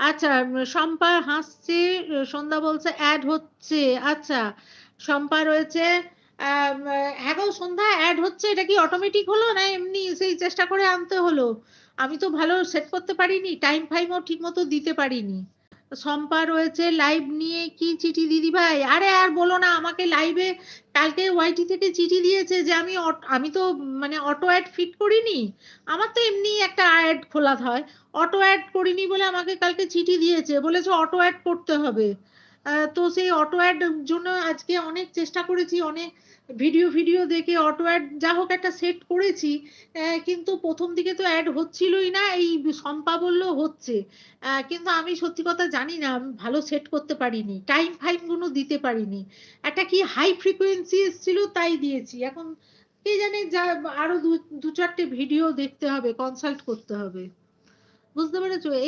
আচ্ছা, শম্পা হাসছে, সন্ধ্যা বলছে অ্যাড হচ্ছে। আচ্ছা, শম্পা রয়েছে, হ্যাঁ গো সন্ধ্যা অ্যাড হচ্ছে, এটা কি অটোমেটিক হলো না এমনি সেই চেষ্টা করে আনতে হলো? আমি তো ভালো সেট করতে পারিনি, টাইম ফাইমও ঠিক মতো দিতে পারিনি। শম্পা রয়েছে লাইভ নিয়ে, কি চিঠি দিদি ভাই, আরে আর বলো না, আমাকে লাইভে কালকে ওয়াইটি থেকে চিঠি দিয়েছে যে আমি তো মানে অটো অ্যাড ফিট করিনি, আমার তো এমনি একটা অ্যাড খোলা হয়, অটো অ্যাড করিনি বলে আমাকে কালকে চিঠি দিয়েছে, বলেছে অটো অ্যাড করতে হবে। তো সেই অটো অ্যাড জন্য আজকে অনেক চেষ্টা করেছি, অনেক ভিডিও ভিডিও দেখে অটো অ্যাড যা হোক একটা সেট করেছি। কিন্তু প্রথম দিকে তো অ্যাড হচ্ছিলই না, এই শম্পা বললো হচ্ছে। কিন্তু আমি সত্যি কথা জানি না, আমি ভালো সেট করতে পারিনি, টাইম ফাইম গুলো দিতে পারিনি, একটা কি হাই ফ্রিকোয়েন্সি এসেছিল তাই দিয়েছি। এখন কে জানে, যা আরো দু দু চারটে ভিডিও দেখতে হবে, কনসাল্ট করতে হবে। বুঝতে পেরেছো? এই